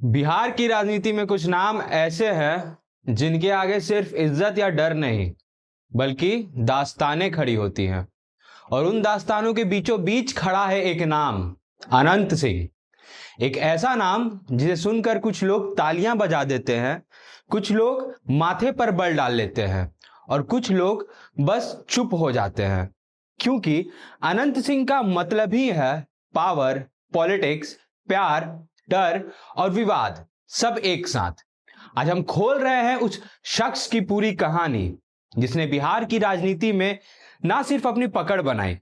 बिहार की राजनीति में कुछ नाम ऐसे हैं जिनके आगे सिर्फ इज्जत या डर नहीं बल्कि दास्तानें खड़ी होती हैं। और उन दास्तानों के बीचों बीच खड़ा है एक नाम, अनंत सिंह। एक ऐसा नाम जिसे सुनकर कुछ लोग तालियां बजा देते हैं, कुछ लोग माथे पर बल डाल लेते हैं और कुछ लोग बस चुप हो जाते हैं, क्योंकि अनंत सिंह का मतलब ही है पावर, पॉलिटिक्स, प्यार, डर और विवाद, सब एक साथ। आज हम खोल रहे हैं उस शख्स की पूरी कहानी जिसने बिहार की राजनीति में ना सिर्फ अपनी पकड़ बनाई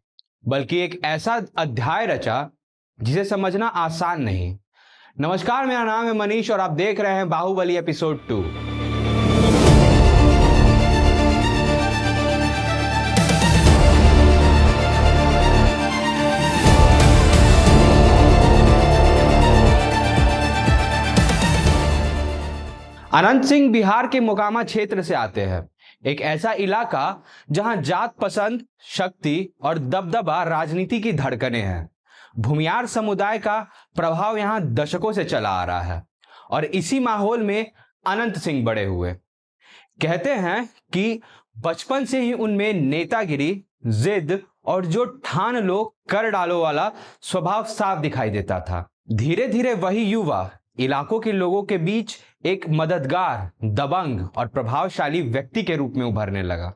बल्कि एक ऐसा अध्याय रचा जिसे समझना आसान नहीं। नमस्कार, मेरा नाम है मनीष और आप देख रहे हैं बाहुबली एपिसोड 2। अनंत सिंह बिहार के मोकामा क्षेत्र से आते हैं, एक ऐसा इलाका जहां जात पसंद, शक्ति और दबदबा राजनीति की धड़कनें हैं। भूमियार समुदाय का प्रभाव यहां दशकों से चला आ रहा है और इसी माहौल में अनंत सिंह बड़े हुए। कहते हैं कि बचपन से ही उनमें नेतागिरी, जिद और जो ठान लो कर डालो वाला स्वभाव साफ दिखाई देता था। धीरे धीरे वही युवा इलाकों के लोगों के बीच एक मददगार, दबंग और प्रभावशाली व्यक्ति के रूप में उभरने लगा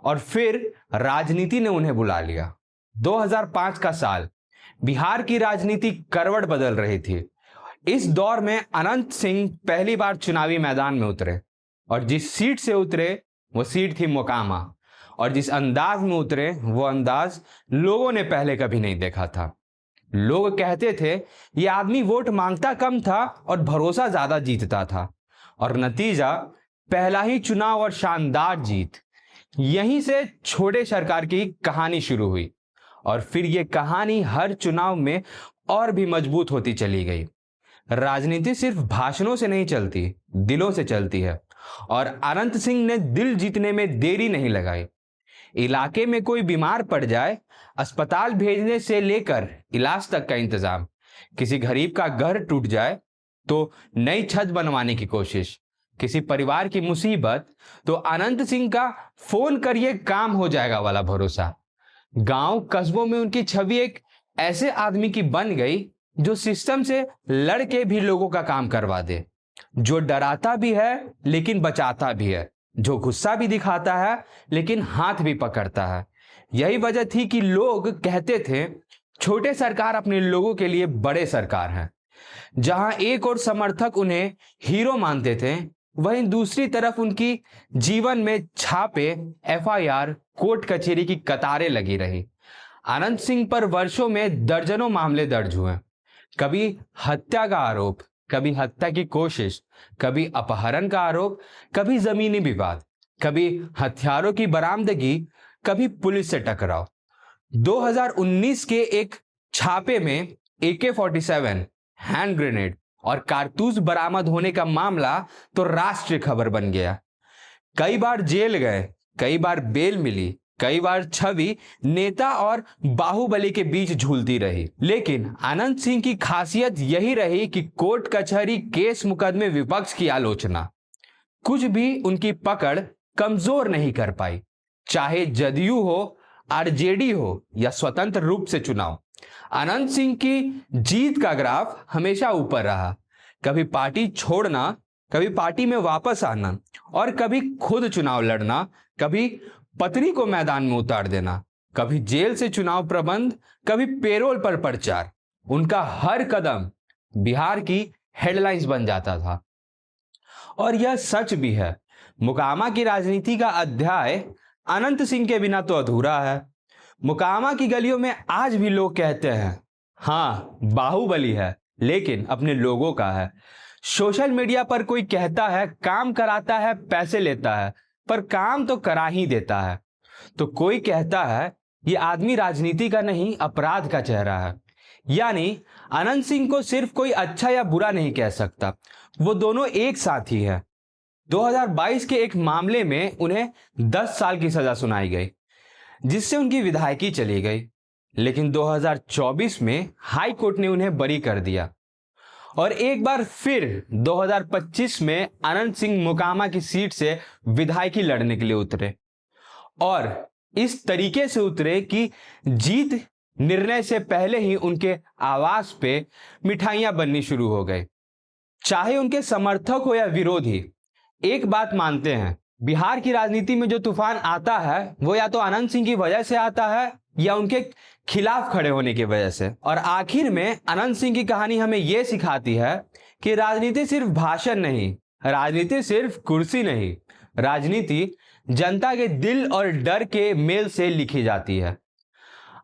और फिर राजनीति ने उन्हें बुला लिया। 2005 का साल, बिहार की राजनीति करवट बदल रही थी। इस दौर में अनंत सिंह पहली बार चुनावी मैदान में उतरे और जिस सीट से उतरे वो सीट थी मोकामा, और जिस अंदाज में उतरे वो अंदाज लोगों ने पहले कभी नहीं देखा था। लोग कहते थे ये आदमी वोट मांगता कम था और भरोसा ज्यादा जीतता था, और नतीजा पहला ही चुनाव और शानदार जीत। यहीं से छोटे सरकार की कहानी शुरू हुई और फिर ये कहानी हर चुनाव में और भी मजबूत होती चली गई। राजनीति सिर्फ भाषणों से नहीं चलती, दिलों से चलती है, और अनंत सिंह ने दिल जीतने में देरी नहीं लगाई। इलाके में कोई बीमार पड़ जाए, अस्पताल भेजने से लेकर इलाज तक का इंतजाम, किसी गरीब का घर टूट जाए तो नई छत बनवाने की कोशिश, किसी परिवार की मुसीबत तो अनंत सिंह का फोन करिए काम हो जाएगा वाला भरोसा। गांव कस्बों में उनकी छवि एक ऐसे आदमी की बन गई जो सिस्टम से लड़ के भी लोगों का काम करवा दे, जो डराता भी है लेकिन बचाता भी है, जो गुस्सा भी दिखाता है लेकिन हाथ भी पकड़ता है। यही वजह थी कि लोग कहते थे छोटे सरकार अपने लोगों के लिए बड़े सरकार हैं। जहां एक और समर्थक उन्हें हीरो मानते थे, वहीं दूसरी तरफ उनकी जीवन में छापे, एफआईआर, कोर्ट कचहरी की कतारें लगी रही। अनंत सिंह पर वर्षों में दर्जनों मामले दर्ज हुए। कभी हत्या का आरोप, कभी हत्या की कोशिश, कभी अपहरण का आरोप, कभी जमीनी विवाद, कभी हथियारों की बरामदगी, कभी पुलिस से टकराव। 2019 के एक छापे में AK-47, हैंड ग्रेनेड और कारतूस बरामद होने का मामला तो राष्ट्रीय खबर बन गया। कई बार जेल गए, कई बार बेल मिली, कई बार छवि नेता और बाहुबली के बीच झूलती रही। लेकिन अनंत सिंह की खासियत यही रही कि कोर्ट कचहरी, केस मुकदमे, विपक्ष की आलोचना, कुछ भी उनकी पकड़ कमजोर नहीं कर पाई। चाहे जदयू हो, आरजेडी हो या स्वतंत्र रूप से चुनाव, अनंत सिंह की जीत का ग्राफ हमेशा ऊपर रहा। कभी पार्टी छोड़ना, कभी पार्टी में वापस आना और कभी खुद चुनाव लड़ना, कभी पत्नी को मैदान में उतार देना, कभी जेल से चुनाव प्रबंध, कभी पेरोल पर प्रचार। उनका हर कदम बिहार की हेडलाइंस बन जाता था। और यह सच भी है, मोकामा की राजनीति का अध्याय अनंत सिंह के बिना तो अधूरा है। मोकामा की गलियों में आज भी लोग कहते हैं, हाँ बाहुबली है लेकिन अपने लोगों का है। सोशल मीडिया पर कोई कहता है काम कराता है, पैसे लेता है, पर काम तो करा ही देता है। तो कोई कहता है ये आदमी राजनीति का नहीं, अपराध का चेहरा है। यानी अनंत सिंह को सिर्फ कोई अच्छा या बुरा नहीं कह सकता, वो दोनों एक साथ ही है। 2022 के एक मामले में उन्हें 10 साल की सजा सुनाई गई, जिससे उनकी विधायकी चली गई। लेकिन 2024 में हाई कोर्ट ने उन्हें बरी कर दिया और एक बार फिर 2025 में अनंत सिंह मोकामा की सीट से विधायकी लड़ने के लिए उतरे और इस तरीके से उतरे कि जीत निर्णय से पहले ही उनके आवास पे मिठाइयां बननी शुरू हो गई। चाहे उनके समर्थक हो या विरोधी, एक बात मानते हैं, बिहार की राजनीति में जो तूफान आता है वो या तो अनंत सिंह की वजह से आता है या उनके खिलाफ खड़े होने की वजह से। और आखिर में अनंत सिंह की कहानी हमें यह सिखाती है कि राजनीति सिर्फ भाषण नहीं, राजनीति सिर्फ कुर्सी नहीं, राजनीति जनता के दिल और डर के मेल से लिखी जाती है।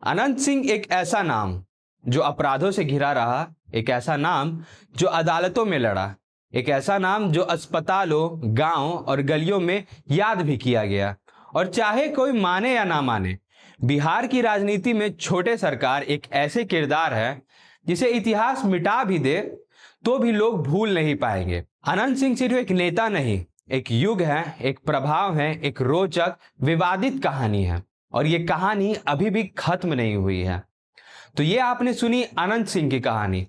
अनंत सिंह एक ऐसा नाम जो अपराधों से घिरा रहा, एक ऐसा नाम जो अदालतों में लड़ा, एक ऐसा नाम जो अस्पतालों, गांव और गलियों में याद भी किया गया। और चाहे कोई माने या ना माने, बिहार की राजनीति में छोटे सरकार एक ऐसे किरदार है जिसे इतिहास मिटा भी दे तो भी लोग भूल नहीं पाएंगे। अनंत सिंह सिर्फ एक नेता नहीं, एक युग है, एक प्रभाव है, एक रोचक विवादित कहानी है और ये कहानी अभी भी खत्म नहीं हुई है। तो ये आपने सुनी अनंत सिंह की कहानी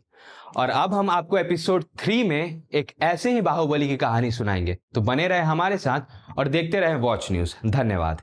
और अब हम आपको एपिसोड 3 में एक ऐसे ही बाहुबली की कहानी सुनाएंगे। तो बने रहे हमारे साथ और देखते रहे वॉच न्यूज़। धन्यवाद।